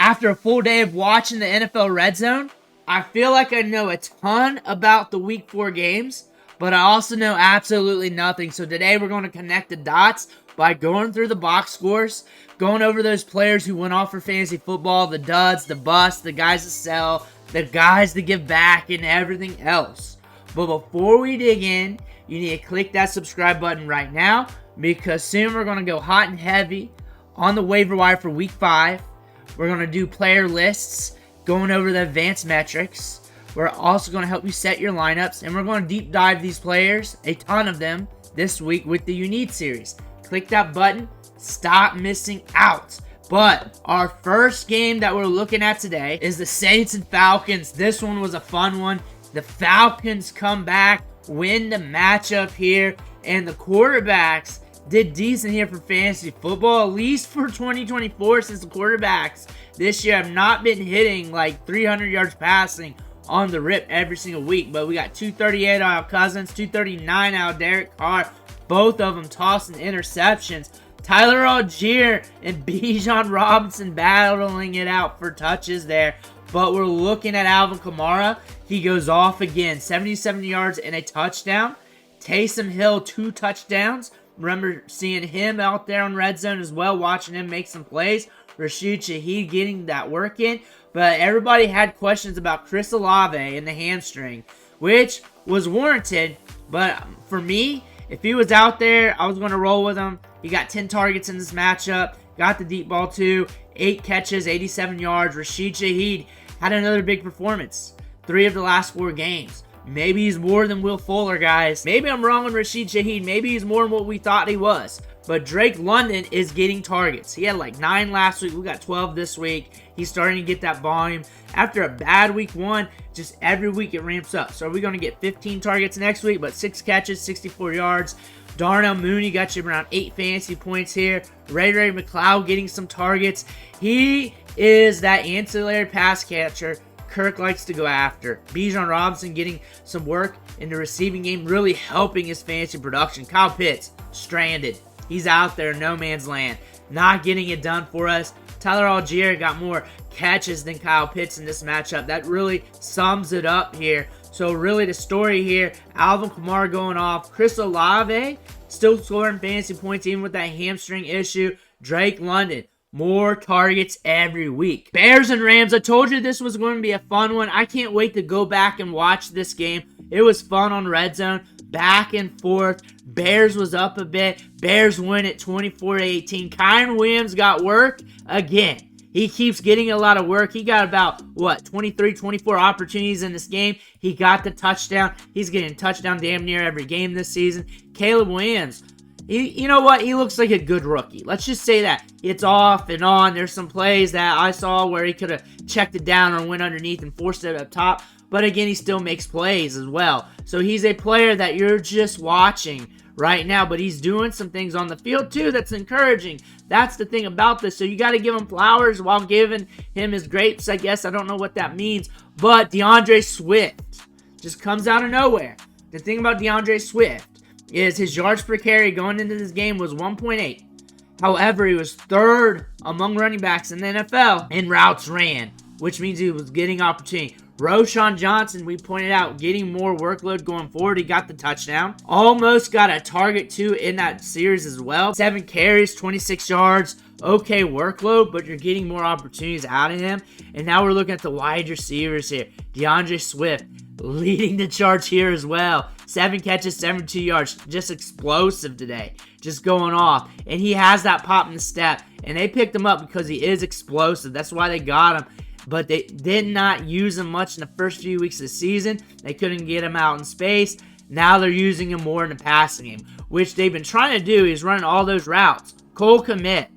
After a full day of watching the NFL Red Zone, I feel like I know a ton about the Week 4 games, but I also know absolutely nothing. So today we're going to connect the dots by going through the box scores, going over those players who went off for fantasy football, the duds, the busts, the guys to sell, the guys to give back, and everything else. But before we dig in, you need to click that subscribe button right now, because soon we're going to go hot and heavy on the waiver wire for Week 5. We're going to do player lists, going over the advanced metrics. We're also going to help you set your lineups, and we're going to deep dive these players, a ton of them, this week with the You Need series. Click that button, stop missing out. But our first game that we're looking at today is the Saints and Falcons. This one was a fun one. The Falcons come back, win the matchup here, and the quarterbacks did decent here for fantasy football, at least for 2024, since the quarterbacks this year have not been hitting like 300 yards passing on the rip every single week. But we got 238 out of Cousins, 239 out of Derek Carr, both of them tossing interceptions. Tyler Algier and Bijan Robinson battling it out for touches there. But we're looking at Alvin Kamara. He goes off again, 77 yards and a touchdown. Taysom Hill, 2 touchdowns. Remember seeing him out there on red zone as well, watching him make some plays. Rashid Shaheed getting that work in. But everybody had questions about Chris Olave and the hamstring, which was warranted. But for me, if he was out there, I was going to roll with him. He got 10 targets in this matchup. Got the deep ball too. 8 catches, 87 yards. Rashid Shaheed had another big performance. 3 of the last 4 games. Maybe he's more than Will Fuller, guys. Maybe I'm wrong on Rashid Shaheed. Maybe he's more than what we thought he was. But Drake London is getting targets. He had like 9 last week. We got 12 this week. He's starting to get that volume. After a bad week 1, just every week it ramps up. So are we going to get 15 targets next week? But 6 catches, 64 yards. Darnell Mooney got you around 8 fantasy points here. Ray McLeod getting some targets. He is that ancillary pass catcher Kirk likes to go after. Bijan Robinson getting some work in the receiving game, really helping his fantasy production. Kyle Pitts, stranded. He's out there in no man's land, not getting it done for us. Tyler Algier got more catches than Kyle Pitts in this matchup. That really sums it up here. So really the story here, Alvin Kamara going off. Chris Olave still scoring fantasy points even with that hamstring issue. Drake London, more targets every week. Bears and Rams, I told you this was going to be a fun one. I can't wait to go back and watch this game. It was fun on red zone, back and forth. Bears was up a bit. Bears win at 24-18. Kyren Williams got work again. He keeps getting a lot of work. He got about, 23, 24 opportunities in this game. He got the touchdown. He's getting a touchdown damn near every game this season. Caleb Williams, you know what? He looks like a good rookie. Let's just say that. It's off and on. There's some plays that I saw where he could have checked it down or went underneath and forced it up top. But again, he still makes plays as well. So he's a player that you're just watching right now, but he's doing some things on the field too that's encouraging. That's the thing about this. So you got to give him flowers while giving him his grapes, I guess. I don't know what that means. But DeAndre Swift just comes out of nowhere. The thing about DeAndre Swift is his yards per carry going into this game was 1.8. However, he was 3rd among running backs in the NFL in routes ran, which means he was getting opportunity. Roschon Johnson, we pointed out, getting more workload going forward. He got the touchdown. Almost got a target, too, in that series as well. 7 carries, 26 yards. Okay workload, but you're getting more opportunities out of him. And now we're looking at the wide receivers here. DeAndre Swift leading the charge here as well. 7 catches, 72 yards. Just explosive today. Just going off. And he has that pop in the step. And they picked him up because he is explosive. That's why they got him. But they did not use him much in the first few weeks of the season. They couldn't get him out in space. Now they're using him more in the passing game, which they've been trying to do. He's running all those routes. Cole Kmet,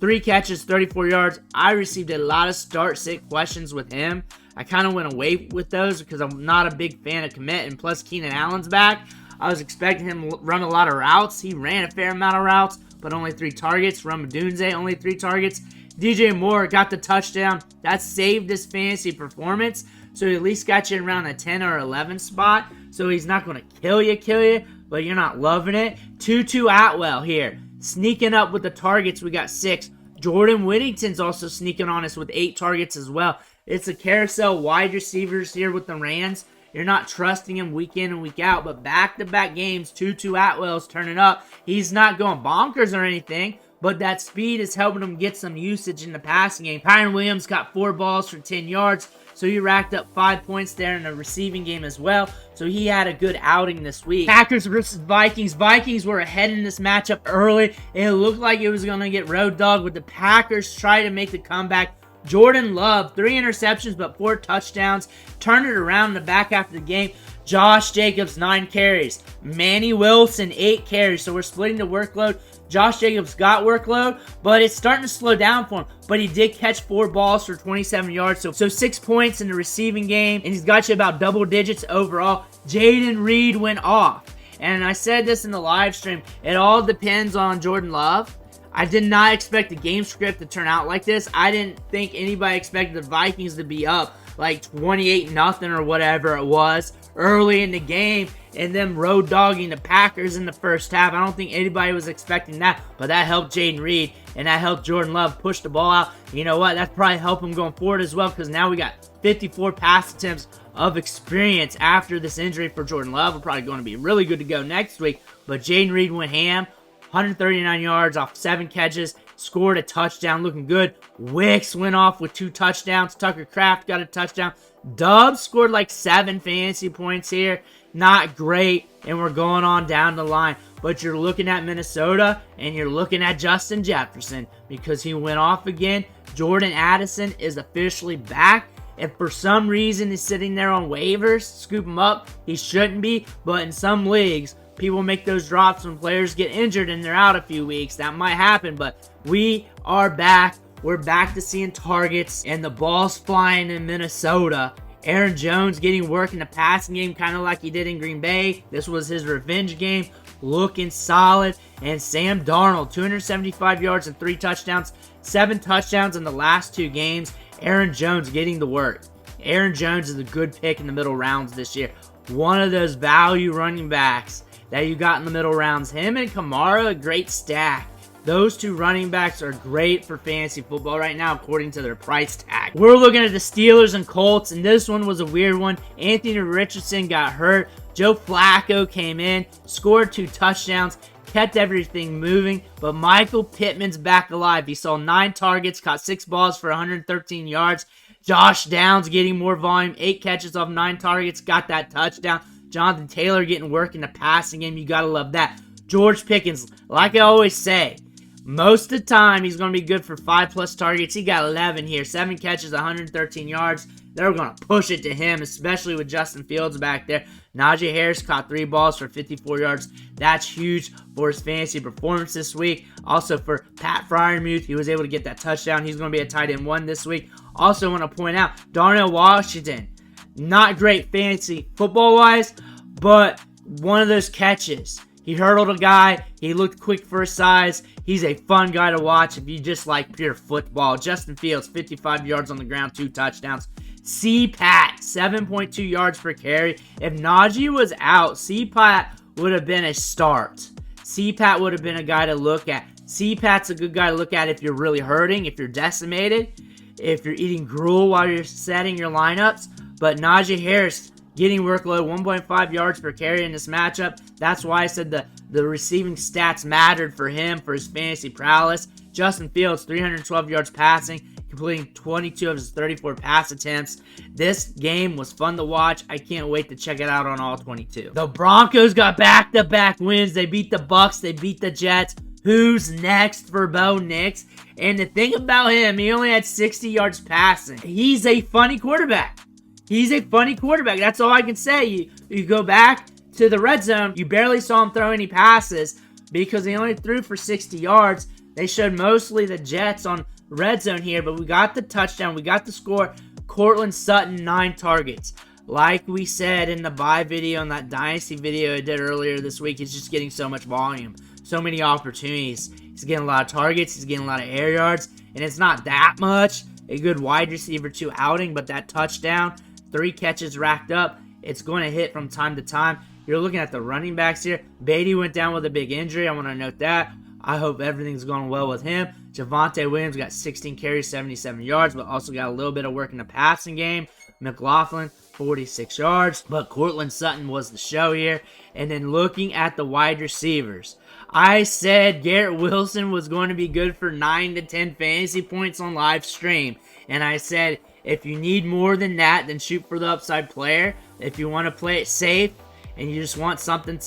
3 catches, 34 yards. I received a lot of start-sit questions with him. I kind of went away with those because I'm not a big fan of Kmet, and plus Keenan Allen's back. I was expecting him to run a lot of routes. He ran a fair amount of routes, but only 3 targets. Ramadunze, only 3 targets. DJ Moore got the touchdown. That saved his fantasy performance. So he at least got you around the 10 or 11 spot. So he's not going to kill you, but you're not loving it. Tutu Atwell here. Sneaking up with the targets. We got 6. Jordan Whittington's also sneaking on us with 8 targets as well. It's a carousel wide receivers here with the Rams. You're not trusting him week in and week out, but back-to-back games, Tutu Atwell's turning up. He's not going bonkers or anything, but that speed is helping him get some usage in the passing game. Kyren Williams got 4 balls for 10 yards, so he racked up 5 points there in the receiving game as well. So he had a good outing this week. Packers versus Vikings. Vikings were ahead in this matchup early. It looked like it was going to get road dog, but the Packers tried to make the comeback. Jordan Love, 3 interceptions but 4 touchdowns. Turned it around in the back half of the game. Josh Jacobs, 9 carries. Manny Wilson, 8 carries. So we're splitting the workload. Josh Jacobs got workload, but it's starting to slow down for him. But he did catch 4 balls for 27 yards. So 6 points in the receiving game, and he's got you about double digits overall. Jaden Reed went off. And I said this in the live stream. It all depends on Jordan Love. I did not expect the game script to turn out like this. I didn't think anybody expected the Vikings to be up like 28-0 or whatever it was early in the game and them road dogging the Packers in the first half. I don't think anybody was expecting that, but that helped Jaden Reed and that helped Jordan Love push the ball out. You know what? That's probably helped him going forward as well, because now we got 54 pass attempts of experience after this injury for Jordan Love. We're probably going to be really good to go next week, but Jaden Reed went ham. 139 yards off 7 catches, scored a touchdown, looking good. Wicks went off with 2 touchdowns. Tucker Kraft got a touchdown. Dubs scored like 7 fantasy points here. Not great, and we're going on down the line. But you're looking at Minnesota, and you're looking at Justin Jefferson because he went off again. Jordan Addison is officially back. If for some reason he's sitting there on waivers, scoop him up. He shouldn't be, but in some leagues, people make those drops when players get injured and they're out a few weeks. That might happen, but we are back. We're back to seeing targets and the ball's flying in Minnesota. Aaron Jones getting work in the passing game kind of like he did in Green Bay. This was his revenge game. Looking solid. And Sam Darnold, 275 yards and 3 touchdowns. 7 touchdowns in the last 2 games. Aaron Jones getting the work. Aaron Jones is a good pick in the middle rounds this year. One of those value running backs that you got in the middle rounds. Him and Kamara, a great stack. Those 2 running backs are great for fantasy football right now according to their price tag. We're looking at the Steelers and Colts, and this one was a weird one. Anthony Richardson got hurt. Joe Flacco came in, scored 2 touchdowns, kept everything moving, but Michael Pittman's back alive. He saw 9 targets, caught 6 balls for 113 yards. Josh Downs getting more volume, 8 catches off 9 targets, got that touchdown. Jonathan Taylor getting work in the passing game. You got to love that. George Pickens, like I always say, most of the time he's going to be good for 5+ targets. He got 11 here. 7 catches, 113 yards. They're going to push it to him, especially with Justin Fields back there. Najee Harris caught 3 balls for 54 yards. That's huge for his fantasy performance this week. Also for Pat Freiermuth, he was able to get that touchdown. He's going to be a tight end 1 this week. Also want to point out, Darnell Washington, not great fantasy football-wise, but one of those catches. He hurdled a guy. He looked quick for his size. He's a fun guy to watch if you just like pure football. Justin Fields, 55 yards on the ground, 2 touchdowns. C-Pat, 7.2 yards per carry. If Najee was out, C-Pat would have been a start. C-Pat would have been a guy to look at. C-Pat's a good guy to look at if you're really hurting, if you're decimated, if you're eating gruel while you're setting your lineups. But Najee Harris getting workload, 1.5 yards per carry in this matchup. That's why I said the receiving stats mattered for him, for his fantasy prowess. Justin Fields, 312 yards passing, completing 22 of his 34 pass attempts. This game was fun to watch. I can't wait to check it out on all 22. The Broncos got back-to-back wins. They beat the Bucs. They beat the Jets. Who's next for Bo Nix? And the thing about him, he only had 60 yards passing. He's a funny quarterback. He's a funny quarterback. That's all I can say. You go back to the red zone, you barely saw him throw any passes because he only threw for 60 yards. They showed mostly the Jets on red zone here, but we got the touchdown. We got the score. Cortland Sutton, 9 targets. Like we said in the bye video and that dynasty video I did earlier this week, he's just getting so much volume, so many opportunities. He's getting a lot of targets. He's getting a lot of air yards, and it's not that much. A good wide receiver 2 outing, but that touchdown, 3 catches racked up. It's going to hit from time to time. You're looking at the running backs here. Beatty went down with a big injury. I want to note that. I hope everything's going well with him. Javonte Williams got 16 carries, 77 yards, but also got a little bit of work in the passing game. McLaughlin, 46 yards, but Cortland Sutton was the show here. And then looking at the wide receivers, I said Garrett Wilson was going to be good for 9 to 10 fantasy points on live stream. And I said, if you need more than that, then shoot for the upside player. If you want to play it safe and you just want something,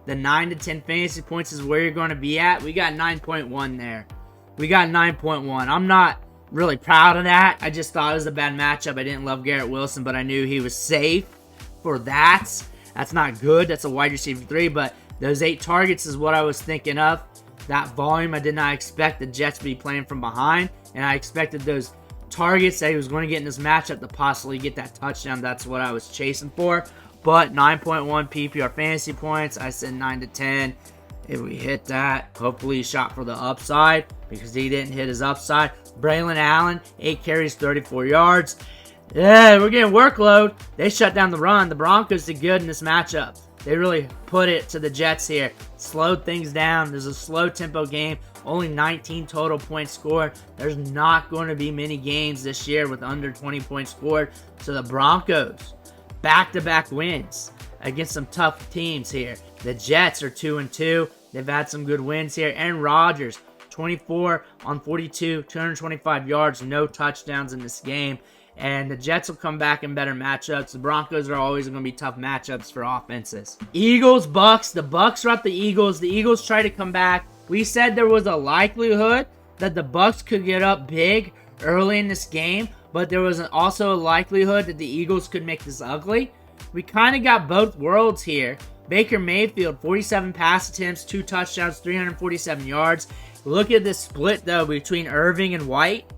the 9 to 10 fantasy points is where you're going to be at. We got 9.1 there. We got 9.1. I'm not really proud of that. I just thought it was a bad matchup. I didn't love Garrett Wilson, but I knew he was safe for that. That's not good. That's a wide receiver 3, but those 8 targets is what I was thinking of. That volume, I did not expect the Jets to be playing from behind, and I expected those targets that he was going to get in this matchup to possibly get that touchdown. That's what I was chasing for. But 9.1 PPR fantasy points. I said 9 to 10. If we hit that, hopefully he shot for the upside because he didn't hit his upside. Braylon Allen, 8 carries, 34 yards. Yeah, we're getting workload. They shut down the run. The Broncos did good in this matchup. They really put it to the Jets here. Slowed things down. There's a slow tempo game. Only 19 total points scored. There's not going to be many games this year with under 20 points scored. So the Broncos, back-to-back wins against some tough teams here. The Jets are 2-2. They've had some good wins here. Aaron Rodgers, 24 on 42, 225 yards, no touchdowns in this game. And the Jets will come back in better matchups. The Broncos are always going to be tough matchups for offenses. Eagles, Bucs. The Bucs are up the Eagles. The Eagles try to come back. We said there was a likelihood that the Bucs could get up big early in this game, but there was also a likelihood that the Eagles could make this ugly. We kind of got both worlds here. Baker Mayfield, 47 pass attempts, 2 touchdowns, 347 yards. Look at this split, though, between Irving and White.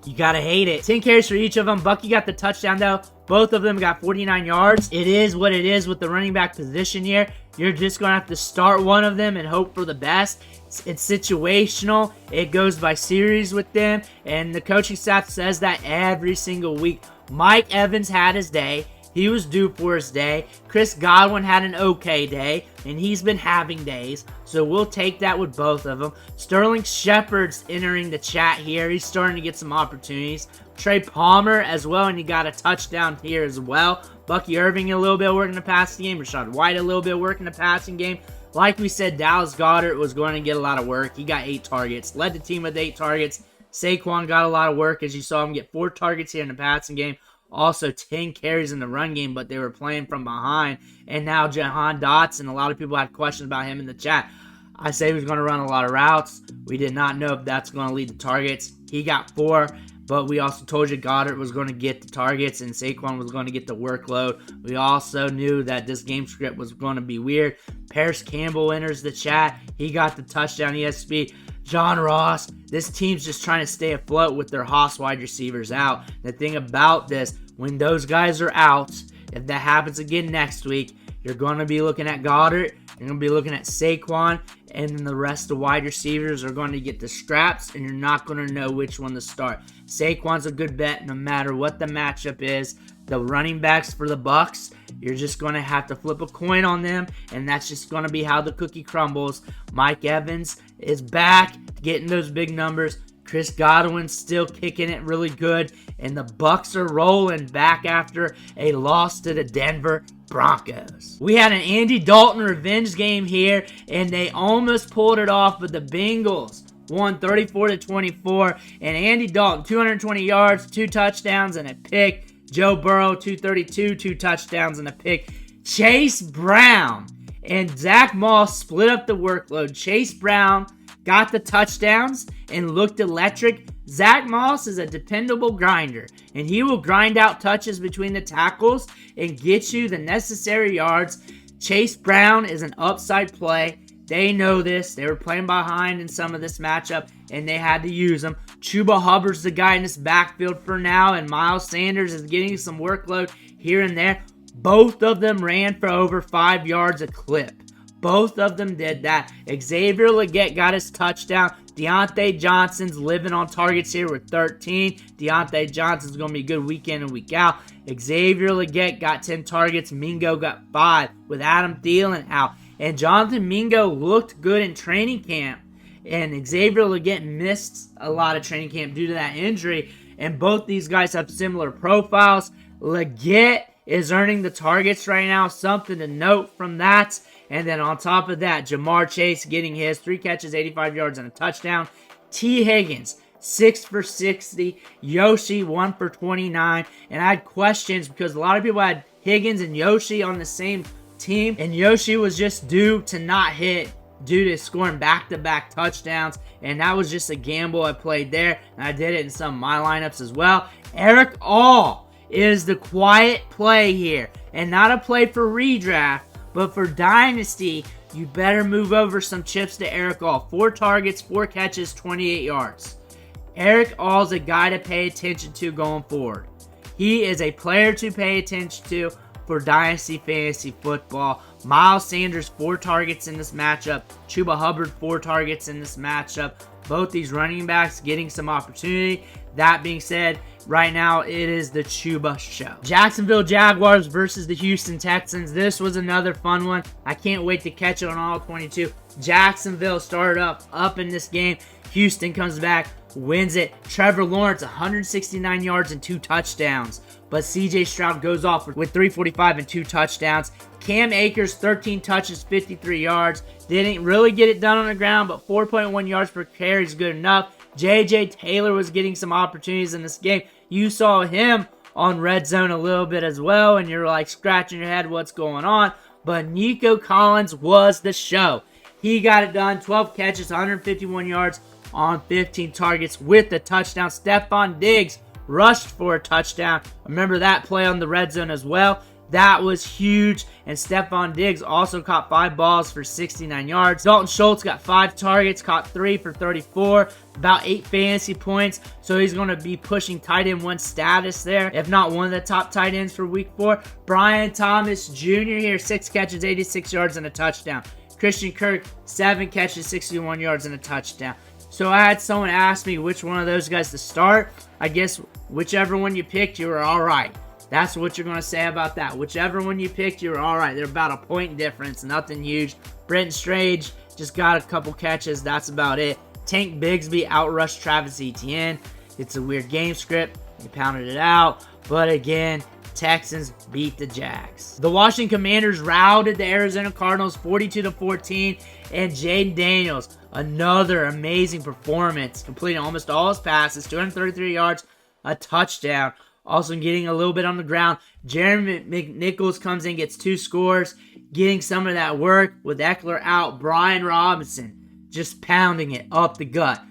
You gotta hate it. 10 carries for each of them. Bucky got the touchdown, though. Both of them got 49 yards. It is what it is with the running back position here. You're just going to have to start one of them and hope for the best. It's situational. It goes by series with them. And the coaching staff says that every single week. Mike Evans had his day. He was due for his day. Chris Godwin had an okay day, and he's been having days. So we'll take that with both of them. Sterling Shepard's entering the chat here. He's starting to get some opportunities. Trey Palmer as well, and he got a touchdown here as well. Bucky Irving a little bit working the passing game. Rachaad White a little bit working the passing game. Like we said, Dallas Goedert was going to get a lot of work. He got 8 targets. Led the team with 8 targets. Saquon got a lot of work as you saw him get 4 targets here in the passing game. Also 10 carries in the run game, but they were playing from behind. And now Jahan Dotson, a lot of people had questions about him in the chat. I say he was going to run a lot of routes. We did not know if that's going to lead to targets. He got 4, but we also told you Goddard was going to get the targets and Saquon was going to get the workload. We also knew that this game script was going to be weird. Paris Campbell enters the chat. He got the touchdown ESP. John Ross, this team's just trying to stay afloat with their Haas wide receivers out. The thing about this, when those guys are out, if that happens again next week, you're going to be looking at Goddard, you're going to be looking at Saquon, and then the rest of the wide receivers are going to get the scraps, and you're not going to know which one to start. Saquon's a good bet no matter what the matchup is. The running backs for the Bucs, you're just going to have to flip a coin on them, and that's just going to be how the cookie crumbles. Mike Evans is back, getting those big numbers. Chris Godwin's still kicking it really good, and the Bucs are rolling back after a loss to the Denver Broncos. We had an Andy Dalton revenge game here, and they almost pulled it off, but the Bengals won 34-24, and Andy Dalton, 220 yards, 2 touchdowns, and a pick. Joe Burrow, 232, 2 touchdowns, and a pick. Chase Brown and Zach Moss split up the workload. Chase Brown got the touchdowns and looked electric. Zach Moss is a dependable grinder, and he will grind out touches between the tackles and get you the necessary yards. Chase Brown is an upside play. They know this. They were playing behind in some of this matchup, and they had to use him. Chuba Hubbard's the guy in this backfield for now, and Miles Sanders is getting some workload here and there. Both of them ran for over 5 yards a clip. Both of them did that. Xavier Legette got his touchdown. Deontay Johnson's living on targets here with 13. Deontay Johnson's going to be good week in and week out. Xavier Legette got 10 targets. Mingo got 5 with Adam Thielen out. And Jonathan Mingo looked good in training camp. and Xavier Legette missed a lot of training camp due to that injury, and both these guys have similar profiles. Legette is earning the targets right now, something to note from that. And then on top of that, Jamar Chase getting his 3 catches, 85 yards, and a touchdown. T. Higgins, 6 for 60. Yoshi, 1 for 29. And I had questions because a lot of people had Higgins and Yoshi on the same team, and Yoshi was just due to not hit due to scoring back-to-back touchdowns, and that was just a gamble I played there, and I did it in some of my lineups as well. Eric All is the quiet play here, and not a play for redraft, but for Dynasty, you better move over some chips to Eric All. 4 targets, 4 catches, 28 yards. Eric All's a guy to pay attention to going forward. He is a player to pay attention to for Dynasty Fantasy Football. Miles Sanders, 4 targets in this matchup. Chuba Hubbard, 4 targets in this matchup. Both these running backs getting some opportunity. That being said, right now it is the Chuba show. Jacksonville Jaguars versus the Houston Texans. This was another fun one. I can't wait to catch it on all 22. Jacksonville started up in this game. Houston comes back, wins it. Trevor Lawrence, 169 yards and 2 touchdowns. But CJ Stroud goes off with 345 and 2 touchdowns. Cam Akers, 13 touches, 53 yards. Didn't really get it done on the ground, but 4.1 yards per carry is good enough. J.J. Taylor was getting some opportunities in this game. You saw him on Red Zone a little bit as well, and you're like scratching your head what's going on. But Nico Collins was the show. He got it done. 12 catches, 151 yards on 15 targets with the touchdown. Stephon Diggs rushed for a touchdown. Remember that play on the red zone as well. That was huge. And Stephon Diggs also caught 5 balls for 69 yards. Dalton Schultz got 5 targets, caught 3 for 34, about 8 fantasy points. So he's going to be pushing tight end 1 status there, if not one of the top tight ends for week 4. Brian Thomas Jr. here, 6 catches, 86 yards, and a touchdown. Christian Kirk, 7 catches, 61 yards, and a touchdown. So I had someone ask me which one of those guys to start. I guess whichever one you picked, you were all right. That's what you're going to say about that. Whichever one you picked, you were all right. They're about a point difference, nothing huge. Brenton Strange just got a couple catches. That's about it. Tank Bigsby outrushed Travis Etienne. It's a weird game script. He pounded it out. But again, Texans beat the Jags. The Washington Commanders routed the Arizona Cardinals 42-14. And Jaden Daniels, another amazing performance, completing almost all his passes, 233 yards, a touchdown. Also getting a little bit on the ground. Jeremy McNichols comes in, gets 2 scores, getting some of that work with Eckler out. Brian Robinson just pounding it up the gut.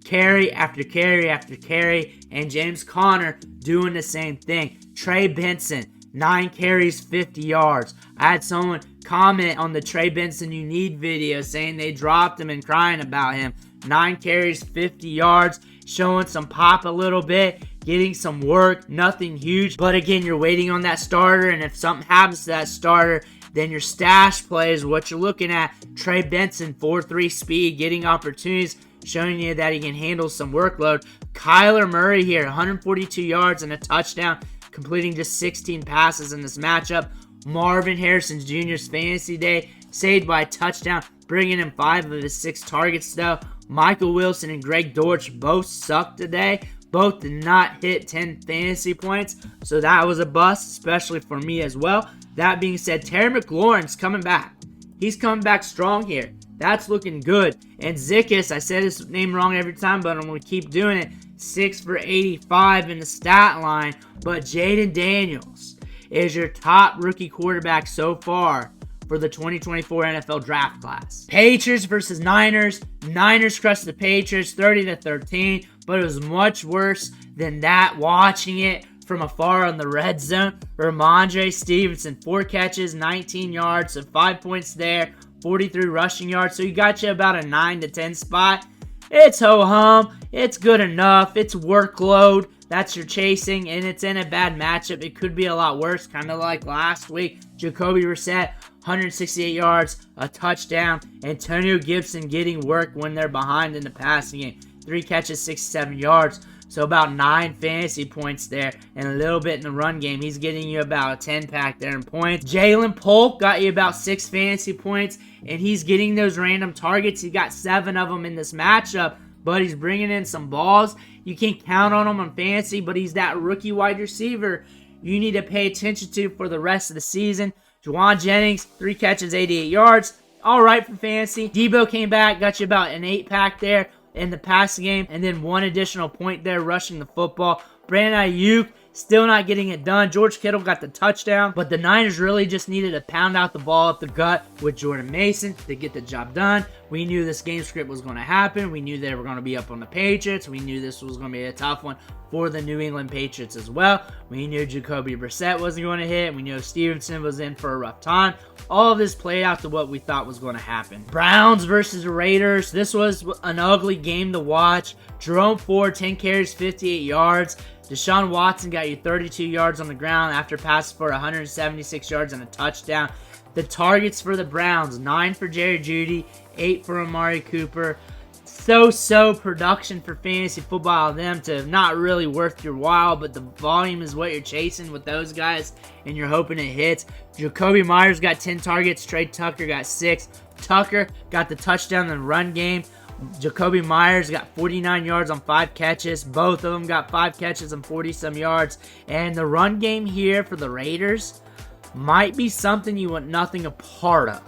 Carry after carry after carry. And James Conner doing the same thing. Trey Benson, 9 carries, 50 yards. I had someone comment on the Trey Benson You Need video saying they dropped him and crying about him. 9 carries, 50 yards, showing some pop a little bit, getting some work, nothing huge. But again, you're waiting on that starter, and if something happens to that starter, then your stash play is what you're looking at. Trey Benson, 4.3 speed, getting opportunities, showing you that he can handle some workload. Kyler Murray here, 142 yards and a touchdown, completing just 16 passes in this matchup. Marvin Harrison Jr.'s fantasy day, saved by a touchdown, bringing him 5 of his 6 targets though. Michael Wilson and Greg Dortch both sucked today. Both did not hit 10 fantasy points, so that was a bust, especially for me as well. That being said, Terry McLaurin's coming back. He's coming back strong here. That's looking good. And Zickus, I said his name wrong every time, but I'm going to keep doing it. 6 for 85 in the stat line. But Jaden Daniels is your top rookie quarterback so far for the 2024 NFL draft class. Patriots versus Niners. Niners crushed the Patriots 30-13, but it was much worse than that watching it from afar on the red zone. Ramondre Stevenson, 4 catches, 19 yards, so 5 points there, 43 rushing yards, so you got you about a 9-10 spot. It's ho-hum, it's good enough, it's workload, that's your chasing, and it's in a bad matchup. It could be a lot worse, kind of like last week. Jacoby Brissett, 168 yards, a touchdown. Antonio Gibson getting work when they're behind in the passing game. 3 catches, 67 yards. So about 9 fantasy points there and a little bit in the run game. He's getting you about a 10-pack there in points. Jalen Polk got you about 6 fantasy points, and he's getting those random targets. He got 7 of them in this matchup, but he's bringing in some balls. You can't count on him on fantasy, but he's that rookie wide receiver you need to pay attention to for the rest of the season. Juwan Jennings, 3 catches, 88 yards. All right for fantasy. Debo came back, got you about an 8-pack there in the passing game, and then 1 additional point there rushing the football. Brandon Ayuk still not getting it done. George Kittle got the touchdown, but the Niners really just needed to pound out the ball up the gut with Jordan Mason to get the job done. We knew this game script was going to happen. We knew they were going to be up on the Patriots. We knew this was going to be a tough one for the New England Patriots as well. We knew Jacoby Brissett wasn't going to hit. We knew Stevenson was in for a rough time. All of this played out to what we thought was going to happen. Browns versus Raiders. This was an ugly game to watch. Jerome Ford, 10 carries, 58 yards. Deshaun Watson got you 32 yards on the ground after passing for 176 yards and a touchdown. The targets for the Browns, 9 for Jerry Jeudy, 8 for Amari Cooper. So production for fantasy football. Them to not really worth your while, but the volume is what you're chasing with those guys, and you're hoping it hits. Jacoby Myers got 10 targets. Trey Tucker got 6. Tucker got the touchdown in the run game. Jacoby Myers got 49 yards on 5 catches. Both of them got 5 catches and 40-some yards. And the run game here for the Raiders might be something you want nothing a part of.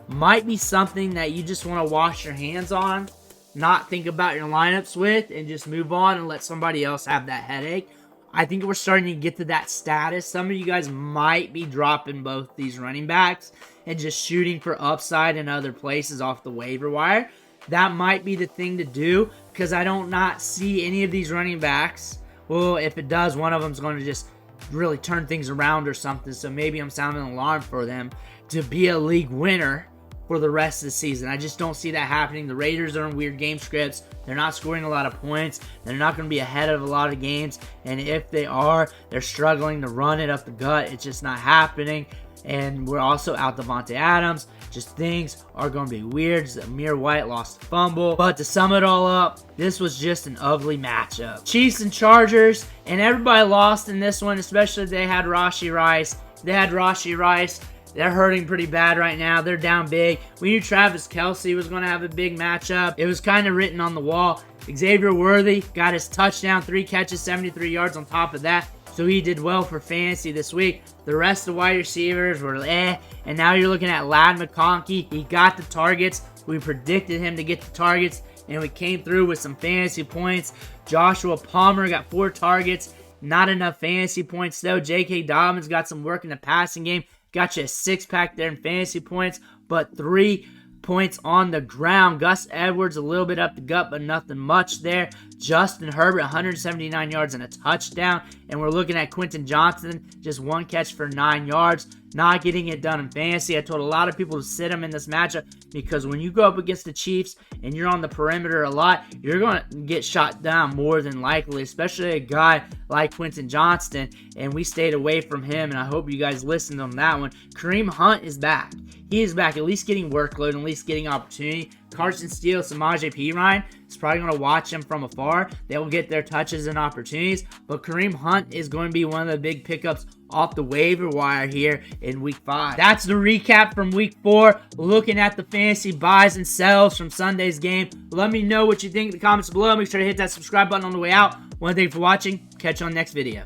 Might be something that you just want to wash your hands on, not think about your lineups with, and just move on and let somebody else have that headache. I think we're starting to get to that status. Some of you guys might be dropping both these running backs and just shooting for upside in other places off the waiver wire. That might be the thing to do, because I don't not see any of these running backs. Well, if it does, one of them's going to just really turn things around or something. So maybe I'm sounding an alarm for them to be a league winner for the rest of the season. I just don't see that happening. The Raiders are in weird game scripts. They're not scoring a lot of points. They're not going to be ahead of a lot of games. And if they are, they're struggling to run it up the gut. It's just not happening. And we're also out Devontae Adams. Just things are going to be weird. Amir White lost a fumble. But to sum it all up, this was just an ugly matchup. Chiefs and Chargers, and everybody lost in this one, especially if they had Rashee Rice. They're hurting pretty bad right now. They're down big. We knew Travis Kelce was going to have a big matchup. It was kind of written on the wall. Xavier Worthy got his touchdown, 3 catches, 73 yards on top of that. So he did well for fantasy this week. The rest of the wide receivers were and now you're looking at Ladd McConkey. He got the targets. We predicted him to get the targets, and we came through with some fantasy points. Joshua Palmer got 4 targets. Not enough fantasy points, though. J.K. Dobbins got some work in the passing game. Got you a 6-pack there in fantasy points, but 3 points on the ground. Gus Edwards, a little bit up the gut, but nothing much there. Justin Herbert, 179 yards and a touchdown. And we're looking at Quentin Johnson, just 1 catch for 9 yards. Not getting it done in fantasy. I told a lot of people to sit him in this matchup, because when you go up against the Chiefs and you're on the perimeter a lot, you're going to get shot down more than likely, especially a guy like Quentin Johnston. And we stayed away from him, and I hope you guys listened on that one. Kareem Hunt is back. He is back, at least getting workload, at least getting opportunity. Carson Steele, Samaje Perine is probably going to watch him from afar. They will get their touches and opportunities, but Kareem Hunt is going to be one of the big pickups off the waiver wire here in Week 5. That's the recap from Week 4, looking at the fantasy buys and sells from Sunday's game. Let me know what you think in the comments below. Make sure to hit that subscribe button on the way out. One thing for watching. Catch you on the next video.